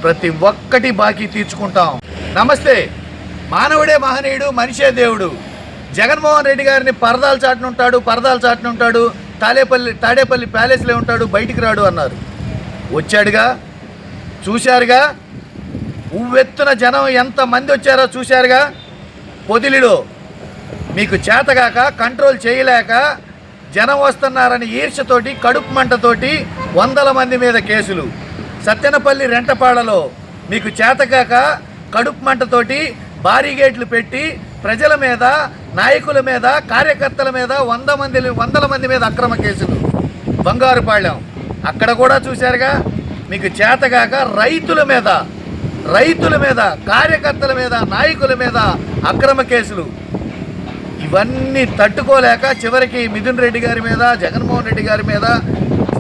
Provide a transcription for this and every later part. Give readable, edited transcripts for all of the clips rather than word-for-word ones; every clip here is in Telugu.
ప్రతి ఒక్కటి బాకీ తీర్చుకుంటాం. నమస్తే. మానవుడే మహనీయుడు, మనిషే దేవుడు. జగన్మోహన్ రెడ్డి గారిని పరదాల చాటున ఉంటాడు, తాడేపల్లి ప్యాలెస్లో ఉంటాడు, బయటికి రాడు అన్నారు. వచ్చాడుగా, చూశారుగా. ఉవ్వెత్తున జనం ఎంతమంది వచ్చారో చూశారుగా. పొదిలిలో మీకు చేతగాక, కంట్రోల్ చేయలేక, జనం వస్తున్నారని ఈర్ష్యతోటి, కడుపు మంటతోటి వందల మంది మీద కేసులు. సత్తెనపల్లి రెంటపాడలో మీకు చేతగాక, కడుపు మంటతోటి బారిగేట్లు పెట్టి ప్రజల మీద, నాయకుల మీద, కార్యకర్తల మీద వందల మంది మీద అక్రమ కేసులు. బంగారుపాళ్యం అక్కడ కూడా చూశారుగా. మీకు చేతగాక రైతుల మీద, కార్యకర్తల మీద, నాయకుల మీద అక్రమ కేసులు. ఇవన్నీ తట్టుకోలేక చివరికి మిథున్ రెడ్డి గారి మీద, జగన్మోహన్ రెడ్డి గారి మీద,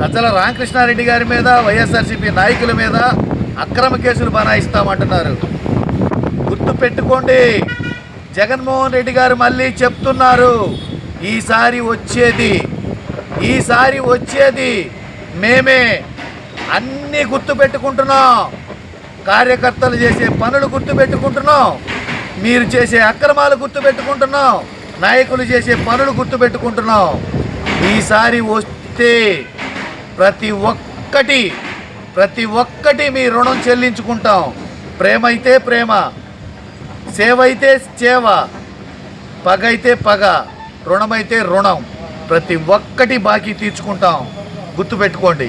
సజ్జల రామకృష్ణారెడ్డి గారి మీద, వైఎస్ఆర్సీపీ నాయకుల మీద అక్రమ కేసులు బనాయిస్తామంటున్నారు. గుర్తు పెట్టుకోండి. జగన్మోహన్ రెడ్డి గారు మళ్ళీ చెప్తున్నారు, ఈసారి వచ్చేది మేమే. అన్నీ గుర్తు పెట్టుకుంటున్నాం. కార్యకర్తలు చేసే పనులు గుర్తు పెట్టుకుంటున్నాం, మీరు చేసే అక్రమాలు గుర్తు పెట్టుకుంటున్నాం, నాయకులు చేసే పనులు గుర్తు పెట్టుకుంటున్నాం. ఈసారి వస్తే ప్రతి ఒక్కటి మీ రుణం చెల్లించుకుంటాం. ప్రేమ అయితే ప్రేమ, సేవ అయితే సేవ, పగ అయితే పగ, రుణమైతే రుణం. ప్రతి ఒక్కటి బాకీ తీర్చుకుంటాం. గుర్తుపెట్టుకోండి.